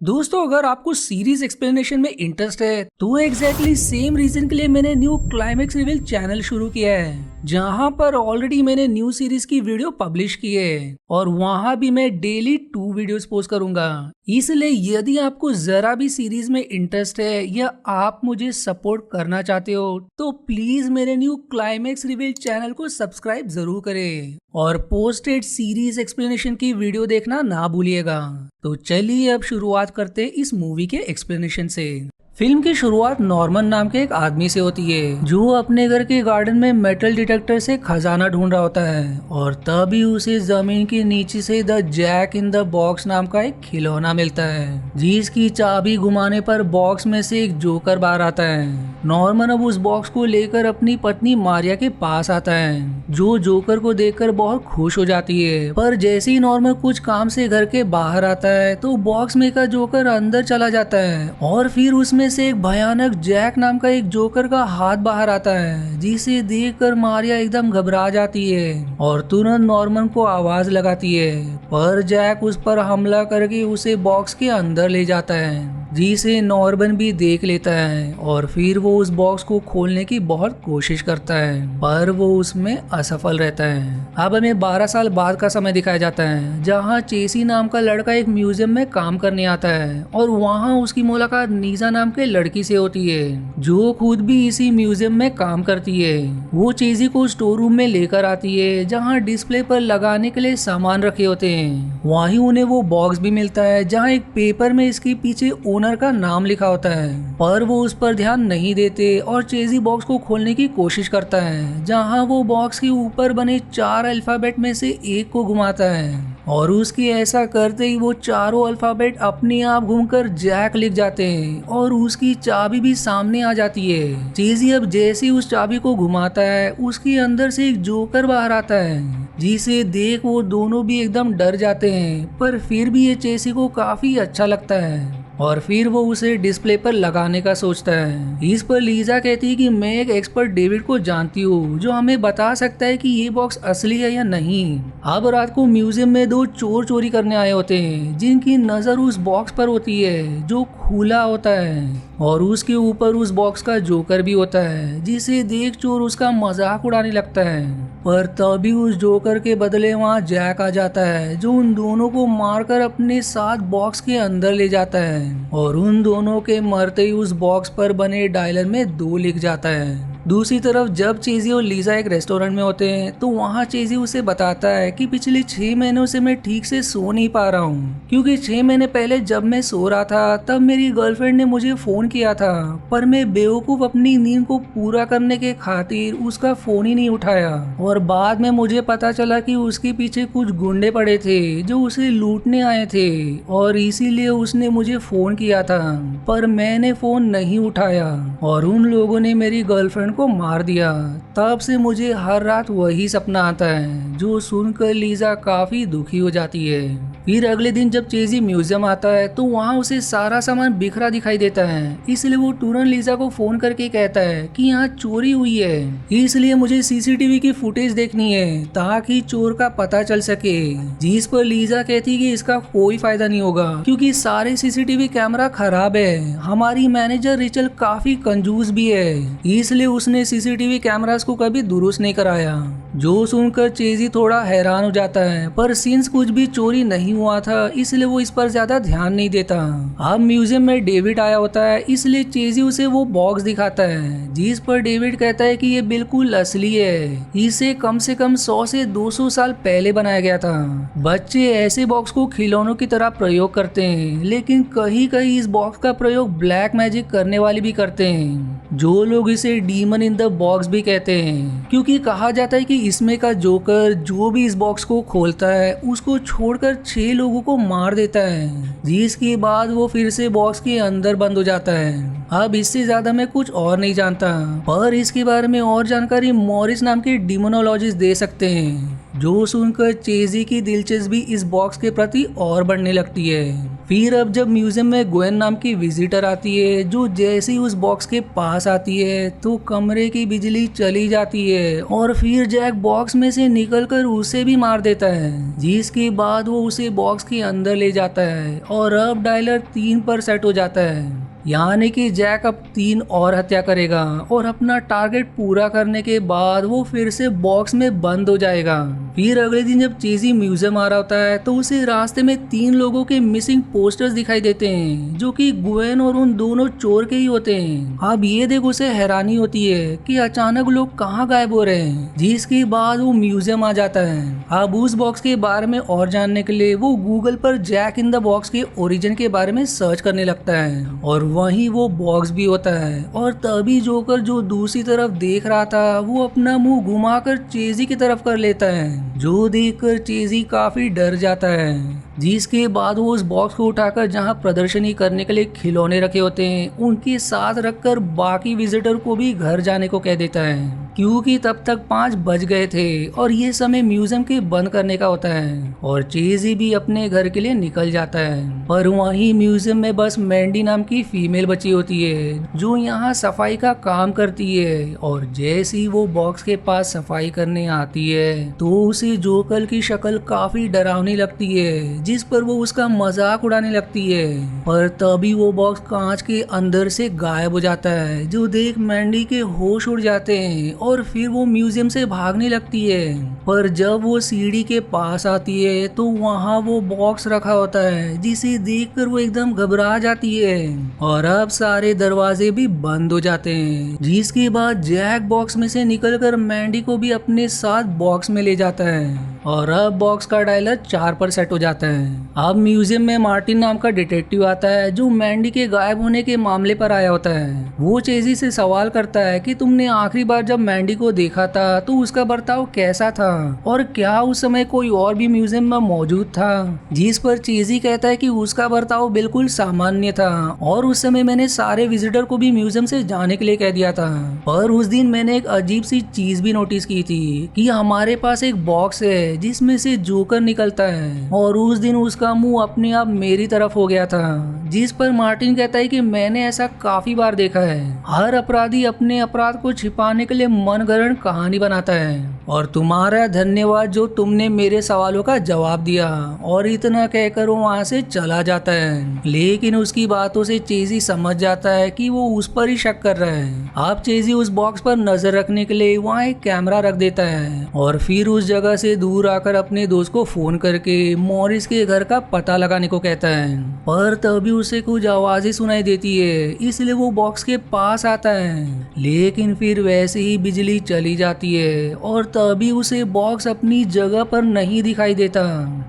दोस्तों, अगर आपको सीरीज एक्सप्लेनेशन में इंटरेस्ट है तो एग्जैक्टली सेम रीजन के लिए मैंने न्यू क्लाइमेक्स रिवील चैनल शुरू किया है, जहां पर ऑलरेडी मैंने न्यू सीरीज की वीडियो पब्लिश की है और वहां भी मैं डेली 2 वीडियोस पोस्ट करूंगा। इसलिए यदि आपको जरा भी सीरीज में इंटरेस्ट है या आप मुझे सपोर्ट करना चाहते हो तो प्लीज मेरे न्यू क्लाइमेक्स रिवील चैनल को सब्सक्राइब जरूर करें और पोस्टेड सीरीज एक्सप्लेनेशन की वीडियो देखना ना भूलिएगा। तो चलिए अब शुरुआत करते हैं इस मूवी के एक्सप्लेनेशन से। फिल्म की शुरुआत नॉर्मन नाम के एक आदमी से होती है जो अपने घर के गार्डन में मेटल डिटेक्टर से खजाना ढूंढ रहा होता है और तभी उसे जमीन के नीचे से the jack in the box नाम का एक खिलौना मिलता है, जिसकी चाबी घुमाने पर बॉक्स में से एक जोकर बाहर आता है। नॉर्मन अब उस बॉक्स को लेकर अपनी पत्नी मारिया के पास आता है, जो जोकर को देखकर बहुत खुश हो जाती है। पर जैसे ही नॉर्मन कुछ काम से घर के बाहर आता है तो बॉक्स में का जोकर अंदर चला जाता है और फिर उसमें से एक भयानक जैक नाम का एक जोकर का हाथ बाहर आता है, जिसे देखकर मारिया एकदम घबरा जाती है और तुरंत नॉर्मन को आवाज लगाती है। पर जैक उस पर हमला करके उसे बॉक्स के अंदर ले जाता है, जिसे नॉर्मन भी देख लेता है और फिर वो उस बॉक्स को खोलने की बहुत कोशिश करता है, पर वो उसमें असफल रहता है। अब हमें 12 साल बाद का समय दिखाया जाता है, जहाँ चेसी नाम का लड़का एक म्यूजियम में काम करने आता है और वहाँ उसकी मुलाकात नीजा नाम के लड़की से होती है, जो खुद भी इसी म्यूजियम में काम करती है। वो चेसी को स्टोर रूम में लेकर आती है, जहाँ डिस्प्ले पर लगाने के लिए सामान रखे होते हैं। वहीं उन्हें वो बॉक्स भी मिलता है, जहाँ एक पेपर में इसके पीछे ओनर का नाम लिखा होता है, पर वो उस पर ध्यान नहीं देते और चेजी बॉक्स को खोलने की कोशिश करता है, जहाँ वो बॉक्स के ऊपर बने 4 अल्फाबेट में से एक को घुमाता है और उसके ऐसा करते ही वो चारों अल्फाबेट अपने आप घूमकर जैक लिख जाते हैं और उसकी चाबी भी सामने आ जाती है। चेजी अब जैसे ही उस चाबी को घुमाता है उसके अंदर से एक जोकर बाहर आता है, जिसे देख वो दोनों भी एकदम डर जाते हैं, पर फिर भी ये चेसी को काफी अच्छा लगता है और फिर वो उसे डिस्प्ले पर लगाने का सोचता है। इस पर लीजा कहती है कि मैं एक एक्सपर्ट डेविड को जानती हूँ जो हमें बता सकता है कि ये बॉक्स असली है या नहीं। अब रात को म्यूजियम में 2 चोर चोरी करने आए होते हैं, जिनकी नजर उस बॉक्स पर होती है जो खुला होता है और उसके ऊपर उस बॉक्स का जोकर भी होता है, जिसे देख चोर उसका मजाक उड़ाने लगता है। पर तभी उस जोकर के बदले वहाँ जैक आ जाता है, जो उन दोनों को मारकर अपने साथ बॉक्स के अंदर ले जाता है और उन दोनों के मरते ही उस बॉक्स पर बने डायलर में 2 लिख जाता है। दूसरी तरफ जब चेजी और लीजा एक रेस्टोरेंट में होते हैं तो वहाँ चेजी उसे बताता है कि पिछले 6 महीनों से मैं ठीक से सो नहीं पा रहा हूँ, क्योंकि 6 महीने पहले जब मैं सो रहा था तब मेरी गर्लफ्रेंड ने मुझे फोन किया था, पर मैं बेवकूफ अपनी नींद को पूरा करने के खातिर उसका फोन ही नहीं उठाया और बाद में मुझे पता चला कि उसके पीछे कुछ गुंडे पड़े थे जो उसे लूटने आए थे और इसीलिए उसने मुझे फोन किया था, पर मैंने फोन नहीं उठाया और उन लोगों ने मेरी गर्लफ्रेंड को मार दिया। तब से मुझे हर रात वही सपना आता है। जो सुनकर लीजा काफी दुखी हो जाती है। फिर अगले दिन जब चेजी म्यूजियम आता है तो वहाँ उसे सारा सामान बिखरा दिखाई देता है, इसलिए वो तुरंत लीजा को फोन करके कहता है कि यहाँ चोरी हुई है, इसलिए मुझे सीसीटीवी की फुटेज देखनी है ताकि चोर का पता चल सके। जिस पर लीजा कहती है कि इसका कोई फायदा नहीं होगा क्योंकि सारे सीसीटीवी कैमरा खराब है। हमारी मैनेजर रिचल काफी कंजूस भी है, इसलिए उसने सीसीटीवी कैमरास को कभी दुरुस्त नहीं कराया। जो सुनकर चेजी थोड़ा हैरान हो जाता है, पर सिंस कुछ भी चोरी नहीं हुआ था इसलिए वो इस पर ज्यादा ध्यान नहीं देता। अब म्यूजियम में डेविड आया होता है, इसलिए चेजी उसे वो बॉक्स दिखाता है, जिस पर डेविड कहता है कि ये बिल्कुल असली है, इसे कम से कम 100 से 200 साल पहले बनाया गया था। बच्चे ऐसे बॉक्स को खिलौनों की तरह प्रयोग करते हैं, लेकिन कहीं कहीं इस बॉक्स का प्रयोग ब्लैक मैजिक करने वाले भी करते हैं। जो लोग इसे डीमन इन द बॉक्स भी कहते हैं, क्योंकि कहा जाता है कि इसमें का जोकर जो भी इस बॉक्स को खोलता है उसको छोड़कर 6 लोगों को मार देता है, जिसके बाद वो फिर से बॉक्स के अंदर बंद हो जाता है। अब इससे ज्यादा मैं कुछ और नहीं जानता, पर इसके बारे में और जानकारी मॉरिस नाम के डिमोनोलॉजिस्ट दे सकते हैं, जो सुनकर चेजी की दिलचस्पी इस बॉक्स के प्रति और बढ़ने लगती है। फिर अब जब म्यूजियम में ग्वेन नाम की विजिटर आती है, जो जैसे ही उस बॉक्स के पास आती है तो कमरे की बिजली चली जाती है और फिर जैक बॉक्स में से निकलकर उसे भी मार देता है, जिसके बाद वो उसे बॉक्स के अंदर ले जाता है और अब डायलर 3 पर सेट हो जाता है। यानी कि जैक अब 3 और हत्या करेगा और अपना टारगेट पूरा करने के बाद वो फिर से बॉक्स में बंद हो जाएगा। फिर अगले दिन जब चेजी म्यूजियम आ रहा होता है तो उसे रास्ते में 3 लोगों के मिसिंग पोस्टर्स दिखाई देते हैं, जो कि ग्वेन और उन दोनों चोर के ही होते हैं। अब ये देख उसे हैरानी होती है कि अचानक लोग कहाँ गायब हो रहे हैं, जिसके बाद वो म्यूजियम आ जाता है। अब उस बॉक्स के बारे में और जानने के लिए वो गूगल पर जैक इन द बॉक्स के ओरिजिन के बारे में सर्च करने लगता है और वहीं वो बॉक्स भी होता है। और तभी जोकर जो दूसरी तरफ देख रहा था वो अपना मुंह घुमाकर चेजी की तरफ कर लेता है, जो देखकर चेजी काफी डर जाता है। जिसके बाद वो उस बॉक्स को उठाकर जहां प्रदर्शनी करने के लिए खिलौने रखे होते हैं उनके साथ रखकर बाकी विजिटर को भी घर जाने को कह देता है, क्योंकि तब तक 5 बज गए थे और ये समय म्यूजियम के बंद करने का होता है। और चेजी भी अपने घर के लिए निकल जाता है। पर वहीं म्यूजियम में बस मैंडी नाम की फीमेल बची होती है, जो यहाँ सफाई का काम करती है। और जैसे ही वो बॉक्स के पास सफाई करने आती है तो उसे जोकर की शक्ल काफी डरावनी लगती है, जिस पर वो उसका मजाक उड़ाने लगती है। पर तभी वो बॉक्स कांच के अंदर से गायब हो जाता है, जो देख मैंडी के होश उड़ जाते हैं और फिर वो म्यूजियम से भागने लगती है। पर जब वो सीढ़ी के पास आती है तो वहाँ वो बॉक्स रखा होता है, जिसे देखकर वो एकदम घबरा जाती है और अब सारे दरवाजे भी बंद हो जाते हैं। जिसके बाद जैक बॉक्स में से निकलकर मैंडी को भी अपने साथ बॉक्स में ले जाता है और अब बॉक्स का डायलर 4 पर सेट हो जाता है। अब म्यूजियम में मार्टिन नाम का डिटेक्टिव आता है, जो मैंडी के गायब होने के मामले पर आया होता है। वो चेजी से सवाल करता है कि तुमने आखिरी बार जब मैंडी को देखा था तो उसका बर्ताव कैसा था और क्या उस समय कोई और भी म्यूजियम में मौजूद था। जिस पर चेजी कहता है कि उसका बर्ताव बिल्कुल सामान्य था और उस समय मैंने सारे विजिटर को भी म्यूजियम से जाने के लिए कह दिया था। पर उस दिन मैंने एक अजीब सी चीज भी नोटिस की थी कि हमारे पास एक बॉक्स है जिसमें से जोकर निकलता है और उस दिन उसका मुंह अपने आप मेरी तरफ हो गया था। जिस पर मार्टिन कहता है कि मैंने ऐसा काफी बार देखा है। हर अपराधी अपने अपराध को छिपाने के लिए मनगढ़ंत कहानी बनाता है और तुम्हारा धन्यवाद जो तुमने मेरे सवालों का जवाब दिया। और इतना कहकर वो वहाँ से चला जाता है। लेकिन उसकी बातों से चेजी समझ जाता है कि वो उस पर ही शक कर रहा है। अब चेजी उस बॉक्स पर नजर रखने के लिए वहाँ एक कैमरा रख देता है और फिर उस जगह से दूर आकर अपने दोस्त को फोन करके मॉरिस के घर का पता लगाने को कहता है। पर तभी उसे कुछ आवाजें सुनाई देती है, इसलिए वो बॉक्स के पास आता है। लेकिन फिर वैसे ही बिजली चली जाती है और तभी उसे बॉक्स अपनी जगह पर नहीं दिखाई देता।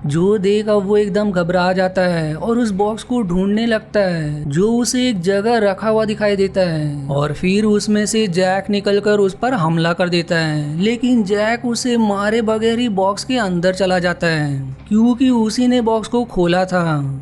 जो देख अब वो एकदम घबरा जाता है और उस बॉक्स को ढूंढने लगता है, जो उसे एक जगह रखा हुआ दिखाई देता है। और फिर उसमें से जैक निकलकर उस पर हमला कर देता है, लेकिन जैक उसे मारे बगैर ही बॉक्स के अंदर चला जाता है, क्योंकि उसी ने बॉक्स को खोला था।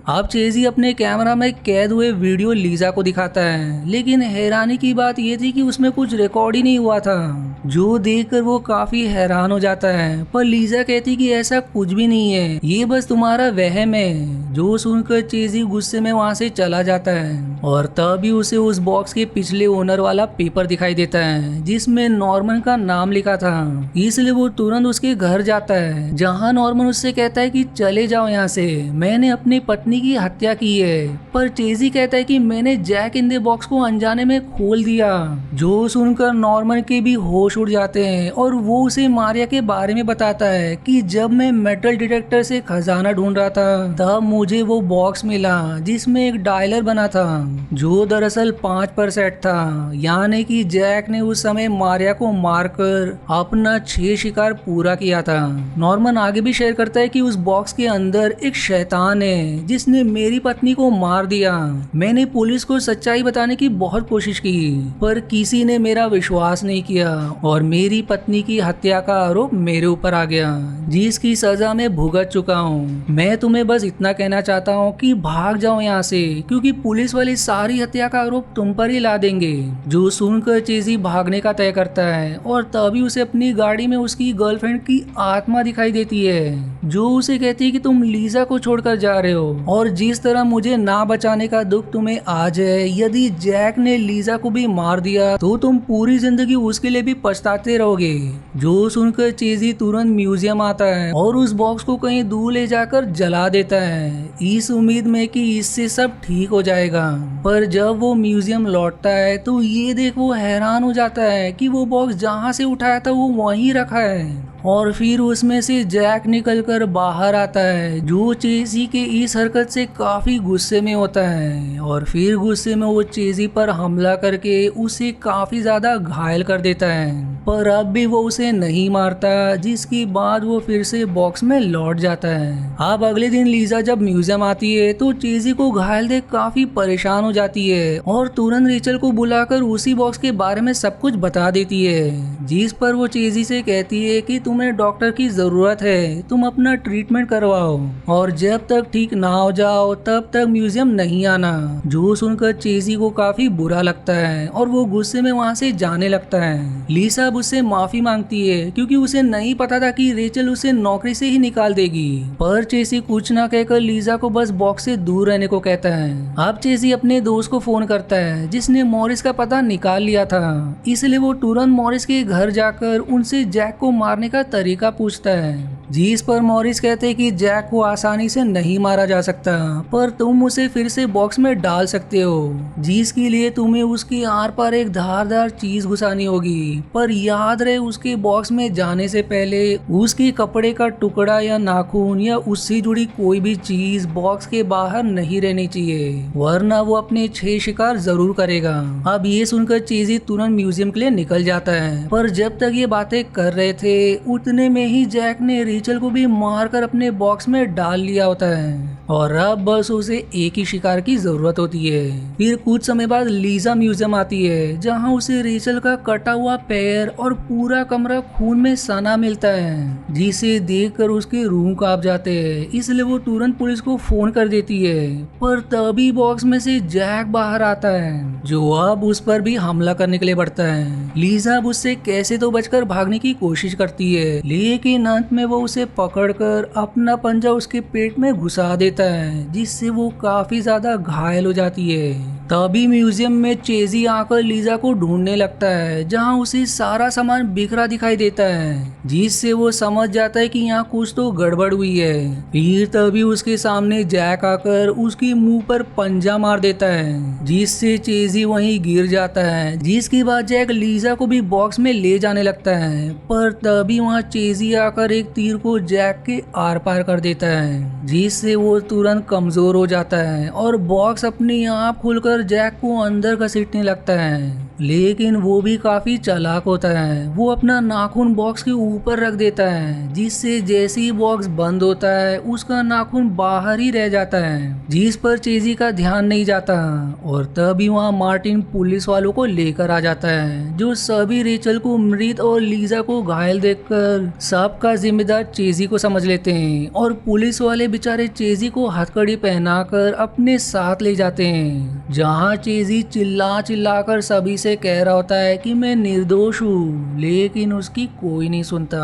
अब चेजी अपने कैमरा में कैद हुए वीडियो लीजा को दिखाता है, लेकिन हैरानी की बात यह थी कि उसमें कुछ रिकॉर्ड ही नहीं हुआ था। जो देखकर वो काफी हैरान हो जाता है। पर लीजा कहती कि ऐसा कुछ भी नहीं है, ये बस तुम्हारा वहम है। जो सुनकर चेजी गुस्से में वहाँ से चला जाता है और तभी उसे उस बॉक्स के पिछले ओनर वाला पेपर दिखाई देता है, जिसमें नॉर्मन का नाम लिखा था। इसलिए वो तुरंत उसके घर जाता है, जहाँ नॉर्मन उससे कहता है कि चले जाओ यहाँ से, मैंने अपनी पत्नी की हत्या की है। पर चेजी कहता है कि मैंने जैक इन द बॉक्स को अनजाने में खोल दिया। जो सुनकर नॉर्मन के भी होश उड़ जाते हैं और वो उसे मारिया के बारे में बताता है कि जब मैं मेटल डिटेक्टर से खजाना ढूंढ रहा था तब मुझे वो बॉक्स मिला जिसमें एक डायलर बना था, जो दरअसल 5 पर सेट था। यानी कि जैक ने उस समय मारिया को मारकर अपना 6 शिकार पूरा किया था। नॉर्मन आगे भी शेयर करता है कि उस बॉक्स के अंदर एक शैतान है जिसने मेरी पत्नी को मार दिया। मैंने पुलिस को सच्चाई बताने की बहुत कोशिश की, पर किसी ने मेरा विश्वास नहीं किया और मेरी पत्नी की हत्या का आरोप मेरे ऊपर आ गया, जिसकी सजा मैं भुगत चुका हूँ। मैं तुम्हें बस इतना कहना चाहता हूँ कि भाग जाओ यहाँ से, क्योंकि पुलिस वाले सारी हत्या का आरोप तुम पर ही ला देंगे। जो सुनकर चेजी भागने का तय करता है और तभी उसे अपनी गाड़ी में उसकी गर्लफ्रेंड की आत्मा दिखाई देती है जो उसे कहती है कि तुम लीजा को छोड़कर जा रहे हो और जिस तरह मुझे ना बचाने का दुख तुम्हें आज है, यदि जैक ने लीजा को भी मार दिया तो तुम पूरी जिंदगी उसके लिए भी पछताते रहोगे। जो सुनकर चेजी तुरंत म्यूजियम आता है और उस बॉक्स को कहीं दूर ले जाकर जला देता है इस उम्मीद में कि इससे सब ठीक हो जाएगा। पर जब वो म्यूजियम लौटता है तो ये देख वो हैरान हो जाता है कि वो बॉक्स जहाँ से उठाया था वो वहीं रखा है और फिर उसमें से जैक निकलकर बाहर आता है जो चेजी के इस हरकत से काफी गुस्से में होता है और फिर गुस्से में वो चेजी पर हमला करके उसे काफी ज्यादा घायल कर देता है। पर अब भी वो उसे नहीं मारता जिसके बाद वो फिर से बॉक्स में लौट जाता है। अब अगले दिन लीजा जब म्यूजियम आती है तो चेजी को घायल देख काफी परेशान हो जाती है और तुरंत रेचल को बुलाकर उसी बॉक्स के बारे में सब कुछ बता देती है जिस पर वो चेजी से कहती है कि तुम्हें डॉक्टर की जरूरत है, तुम अपना ट्रीटमेंट करवाओ और जब तक ठीक ना हो जाओ तब तक म्यूजियम नहीं आना। जो सुनकर चेजी को काफी बुरा लगता है और वो गुस्से में वहाँ से जाने लगता है। लीसा उससे माफी मांगती है क्योंकि उसे नहीं पता था कि रेचल उसे नौकरी से ही निकाल देगी। पर चेसी कुछ ना कहकर लीजा को बस बॉक्स से दूर रहने को कहता है। अब चेसी अपने दोस्त को फोन करता है जिसने मॉरिस का पता निकाल लिया था, इसलिए वो तुरंत मॉरिस के घर जाकर उनसे जैक को मारने का तरीका पूछता है जिस पर मॉरिस कहते हैं कि जैक को आसानी से नहीं मारा जा सकता पर तुम उसे फिर से बॉक्स में डाल सकते हो जिसके लिए तुम्हें उसकी आर पर एक धारदार चीज घुसानी होगी। पर याद रहे उसके बॉक्स में जाने से पहले उसके कपड़े का टुकड़ा या नाखून या उससे जुड़ी कोई भी चीज बॉक्स के बाहर नहीं रहनी चाहिए वरना वो अपने 6 शिकार जरूर करेगा। अब ये सुनकर चेजी तुरंत म्यूजियम के लिए निकल जाता है पर जब तक ये बातें कर रहे थे उतने में ही जैक ने रेचल को भी मारकर अपने बॉक्स में डाल लिया होता है और अब बस उसे एक ही शिकार की जरूरत होती है। फिर कुछ समय बाद लीजा म्यूजियम आती है जहां उसे रेचल का कटा हुआ पैर और पूरा कमरा खून में सना मिलता है जिसे देखकर उसके रूह कांप जाते हैं, इसलिए वो तुरंत पुलिस को फोन कर देती है। पर तभी बॉक्स में से जैक बाहर आता है जो अब उस पर भी हमला करने के लिए बढ़ता है। लीजा अब उससे कैसे तो बचकर भागने की कोशिश करती है लेकिन अंत में वो उसे पकड़कर अपना पंजा उसके पेट में घुसा देता है जिससे वो काफी ज्यादा घायल हो जाती है। तभी म्यूजियम में चेजी आकर लीजा को ढूंढने लगता है जहां उसे सारा सामान बिखरा दिखाई देता है जिससे वो समझ जाता है कि यहाँ कुछ तो गड़बड़ हुई है। फिर तभी उसके सामने जैक आकर उसके मुंह पर पंजा मार देता है जिससे चेजी वहीं गिर जाता है जिसके बाद जैक लीजा को भी बॉक्स में ले जाने लगता है पर तभी वहाँ चेजी आकर एक तीर को जैक के आर पार कर देता है जिससे वो तुरंत कमजोर हो जाता है और बॉक्स अपने आप खुलकर जैक को अंदर घसीटने लगता है। लेकिन वो भी काफी चालाक होता है, वो अपना नाखून बॉक्स के ऊपर रख देता है जिससे जैसे ही बॉक्स बंद होता है उसका नाखून बाहर ही रह जाता है जिस पर चेजी का ध्यान नहीं जाता और तभी वहाँ मार्टिन पुलिस वालों को लेकर आ जाता है जो सभी रेचल को मृत और लीजा को घायल देखकर सबका जिम्मेदार चेजी को समझ लेते हैं और पुलिस वाले बेचारे चेजी को हथकड़ी पहनाकर अपने साथ ले जाते हैं जहाँ चेजी चिल्ला चिल्लाकर सभी से कह रहा होता है कि मैं निर्दोष हूँ लेकिन उसकी कोई नहीं सुनता।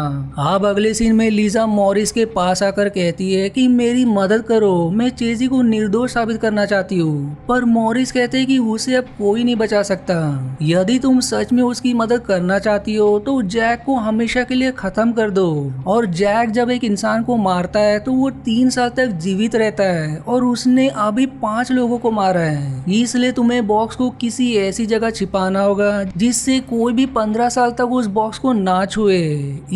अब अगले सीन में लीजा मॉरिस के पास आकर कहती है कि मेरी मदद करो, मैं चेजी को निर्दोष साबित करना चाहती हूँ। पर मॉरिस कहते हैं कि उसे अब कोई नहीं बचा सकता, यदि तुम सच में उसकी मदद करना चाहती हो तो जैक को हमेशा के लिए खत्म कर दो। और जैक जब एक इंसान को मारता है तो वो 3 साल तक जीवित रहता है और उसने अभी 5 लोगों को मारा है, इसलिए तुम्हें बॉक्स को किसी ऐसी जगह छिपाना होगा जिससे कोई भी 15 साल तक उस बॉक्स को ना छुए।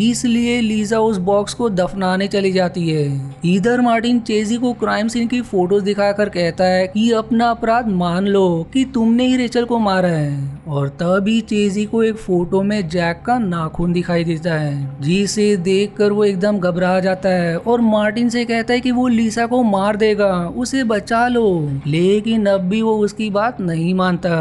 इसलिए लीजा उस बॉक्स को दफनाने चली जाती है। इधर मार्टिन चेजी को क्राइम सीन की फोटोज दिखाकर कहता है कि अपना अपराध मान लो कि तुमने ही रेचल को मारा है और तभी चेजी को एक फोटो में जैक का नाखून दिखाई देता है जिसे देखकर वो एकदम घबरा जाता है और मार्टिन से कहता है कि वो लीसा को मार देगा, उसे बचा लो। लेकिन अब भी वो उसकी बात नहीं मानता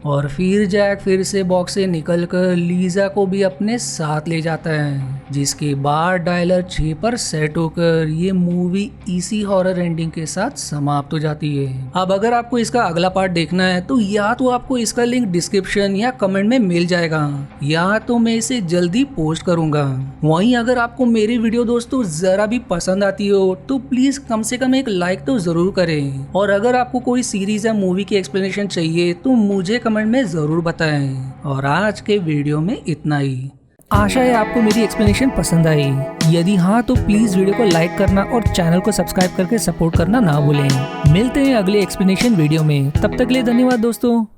और फिर जैक जैक फिर से बॉक्स से निकलकर लीजा को भी अपने साथ ले जाता है, जिसके बाद डायलर 6 पर सेट होकर ये मूवी इसी हॉरर एंडिंग के साथ समाप्त हो जाती है। अब अगर आपको इसका अगला पार्ट देखना है तो या तो आपको इसका लिंक डिस्क्रिप्शन या कमेंट में मिल जाएगा, या तो मैं इसे जल्दी पोस्ट करूंगा। वहीं अगर आपको मेरी वीडियो दोस्तों जरा भी पसंद आती हो तो प्लीज कम से कम एक लाइक तो जरूर करें, और अगर आपको कोई सीरीज या मूवी की एक्सप्लेनेशन चाहिए तो मुझे कमेंट में जरूर बताएं। और आज के वीडियो में इतना ही। आशा है आपको मेरी एक्सप्लेनेशन पसंद आई। यदि हाँ तो प्लीज वीडियो को लाइक करना और चैनल को सब्सक्राइब करके सपोर्ट करना ना भूलें। मिलते हैं अगले एक्सप्लेनेशन वीडियो में, तब तक के लिए धन्यवाद दोस्तों।